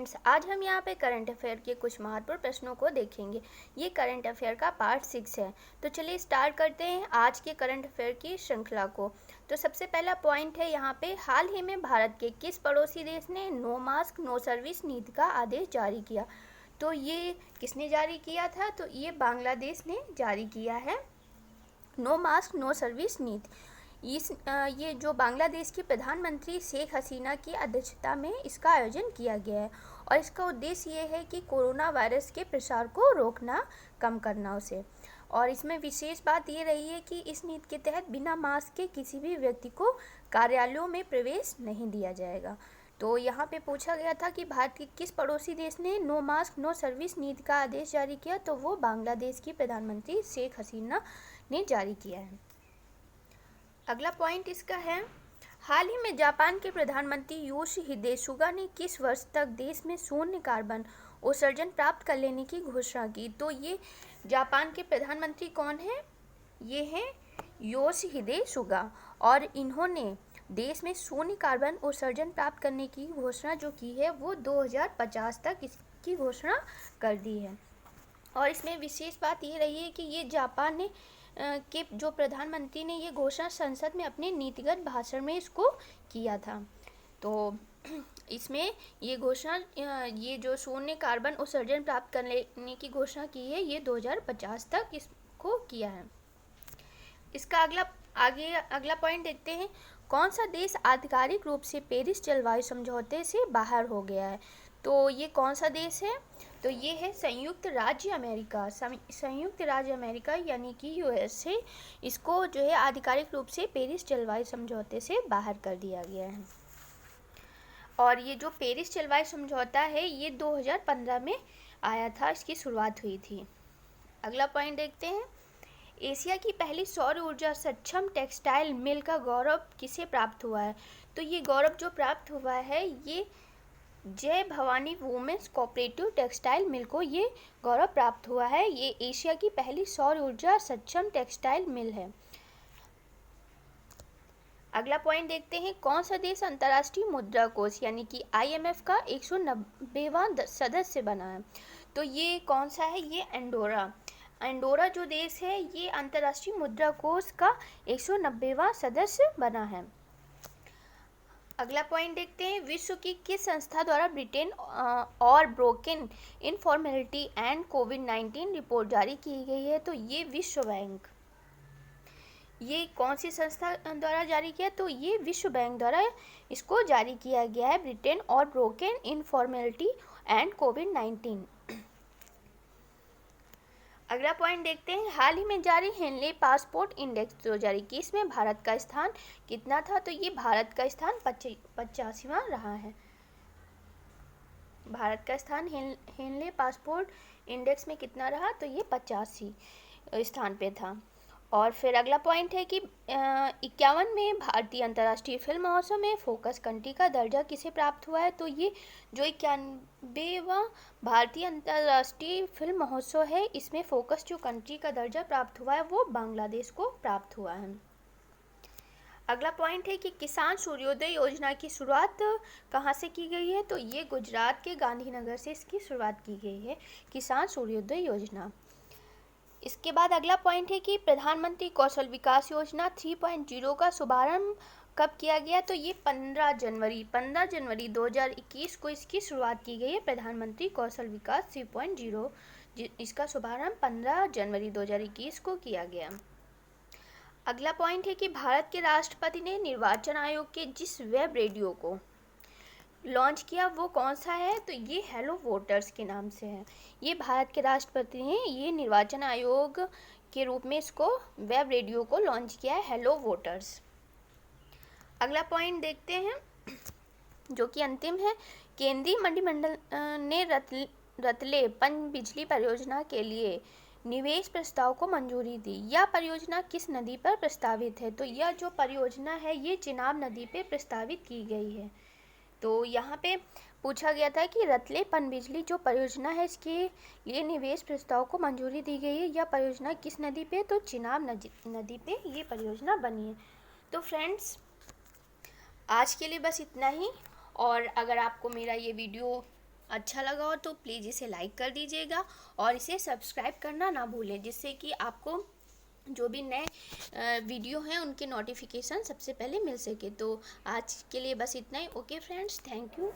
Friends, आज हम यहाँ पे करंट अफेयर के कुछ महत्वपूर्ण प्रश्नों को देखेंगे। ये करंट अफेयर का पार्ट 6 है। तो चलिए स्टार्ट करते हैं आज के करंट अफेयर की श्रृंखला को। तो सबसे पहला पॉइंट है यहाँ पे, हाल ही में भारत के किस पड़ोसी देश ने नो मास्क नो सर्विस नीति का आदेश जारी किया? तो ये किसने जारी किया था? तो ये बांग्लादेश ने जारी किया है नो मास्क नो सर्विस नीति। ये जो बांग्लादेश की प्रधानमंत्री शेख हसीना की अध्यक्षता में इसका आयोजन किया गया है और इसका उद्देश्य ये है कि कोरोना वायरस के प्रसार को रोकना, कम करना उसे। और इसमें विशेष बात ये रही है कि इस नीति के तहत बिना मास्क के किसी भी व्यक्ति को कार्यालयों में प्रवेश नहीं दिया जाएगा। तो यहाँ पे पूछा गया था कि भारत के किस पड़ोसी देश ने नो मास्क नो सर्विस नीति का आदेश जारी किया? तो वो बांग्लादेश की प्रधानमंत्री शेख हसीना ने जारी किया है। अगला पॉइंट इसका है, हाल ही में जापान के प्रधानमंत्री योशिहिदे सुगा ने किस वर्ष तक देश में शून्य कार्बन उत्सर्जन प्राप्त कर लेने की घोषणा की? तो ये जापान के प्रधानमंत्री कौन है? ये हैं योशिहिदे सुगा और इन्होंने देश में शून्य कार्बन उत्सर्जन प्राप्त करने की घोषणा जो की है वो 2050 तक इसकी घोषणा कर दी है। और इसमें विशेष बात ये रही है कि ये जापान ने के जो प्रधानमंत्री ने ये घोषणा संसद में अपने नीतिगत भाषण में इसको किया था। तो इसमें ये घोषणा, ये जो शून्य कार्बन उत्सर्जन प्राप्त करने की घोषणा की है ये 2050 तक इसको किया है। इसका अगला पॉइंट देखते हैं, कौन सा देश आधिकारिक रूप से पेरिस जलवायु समझौते से बाहर हो गया है? तो ये कौन सा देश है? तो ये है संयुक्त राज्य अमेरिका। संयुक्त राज्य अमेरिका यानी कि यूएसए, इसको जो है आधिकारिक रूप से पेरिस जलवायु समझौते से बाहर कर दिया गया है। और ये जो पेरिस जलवायु समझौता है ये 2015 में आया था, इसकी शुरुआत हुई थी। अगला पॉइंट देखते हैं, एशिया की पहली सौर ऊर्जा सक्षम टेक्सटाइल मिल का गौरव किसे प्राप्त हुआ है? तो ये गौरव जो प्राप्त हुआ है ये Jai Bhavani women's cooperative textile mill को ये गौरव प्राप्त हुआ है। ये एशिया की पहली सौर ऊर्जा सक्षम टेक्सटाइल मिल है। अगला पॉइंट देखते हैं, कौन सा देश अंतर्राष्ट्रीय मुद्रा कोष यानी कि IMF का 190वां सदस्य बना है? तो ये कौन सा है? ये एंडोरा जो देश है ये अंतर्राष्ट्रीय मुद्रा कोष का 190वां सदस्य बना है। अगला पॉइंट देखते हैं, विश्व की किस संस्था द्वारा ब्रिटेन और ब्रोकन इनफॉर्मेलिटी एंड कोविड-19 रिपोर्ट जारी की गई है? तो ये विश्व बैंक। ये कौन सी संस्था द्वारा जारी किया? तो ये विश्व बैंक द्वारा इसको जारी किया गया है, ब्रिटेन और ब्रोकन इनफॉर्मेलिटी एंड कोविड-19। अगला पॉइंट देखते हैं, हाल ही में जारी हेनले पासपोर्ट इंडेक्स 2021 में भारत का स्थान कितना था? तो ये भारत का स्थान 85वां रहा है। भारत का स्थान हेनले पासपोर्ट इंडेक्स में कितना रहा? तो ये 85 स्थान पे था। और फिर अगला पॉइंट है कि 51वें भारतीय अंतर्राष्ट्रीय फिल्म महोत्सव में फोकस कंट्री का दर्जा किसे प्राप्त हुआ है? तो ये जो 91वां भारतीय अंतर्राष्ट्रीय फिल्म महोत्सव है इसमें फोकस जो कंट्री का दर्जा प्राप्त हुआ है वो बांग्लादेश को प्राप्त हुआ है। अगला पॉइंट है कि किसान सूर्योदय योजना की शुरुआत कहाँ से की गई है? तो ये गुजरात के गांधीनगर से इसकी शुरुआत की गई है, किसान सूर्योदय योजना। इसके बाद अगला पॉइंट है कि प्रधानमंत्री कौशल विकास योजना 3.0 का शुभारंभ कब किया गया? तो ये 15 जनवरी 2021 को इसकी शुरुआत की गई है, प्रधानमंत्री कौशल विकास 3.0। इसका शुभारंभ 15 जनवरी 2021 को किया गया। अगला पॉइंट है कि भारत के राष्ट्रपति ने निर्वाचन आयोग के जिस वेब रेडियो को लॉन्च किया वो कौन सा है? तो ये हेलो वोटर्स के नाम से है। ये भारत के राष्ट्रपति ने ये निर्वाचन आयोग के रूप में इसको वेब रेडियो को लॉन्च किया है, हेलो वोटर्स। अगला पॉइंट देखते हैं जो कि अंतिम है, केंद्रीय मंत्रिमंडल ने रतले पनबिजली परियोजना के लिए निवेश प्रस्ताव को मंजूरी दी। यह परियोजना किस नदी पर प्रस्तावित है? तो यह जो परियोजना है ये चिनाब नदी पे प्रस्तावित की गई है। तो यहाँ पे पूछा गया था कि रतले पनबिजली जो परियोजना है इसके लिए निवेश प्रस्ताव को मंजूरी दी गई है। यह परियोजना किस नदी पे? तो चिनाब नदी पे ये परियोजना बनी है। तो फ्रेंड्स, आज के लिए बस इतना ही। और अगर आपको मेरा ये वीडियो अच्छा लगा हो तो प्लीज़ इसे लाइक कर दीजिएगा और इसे सब्सक्राइब करना ना भूलें, जिससे कि आपको जो भी नए वीडियो हैं उनके नोटिफिकेशन सबसे पहले मिल सके। तो आज के लिए बस इतना ही। Okay friends, thank you.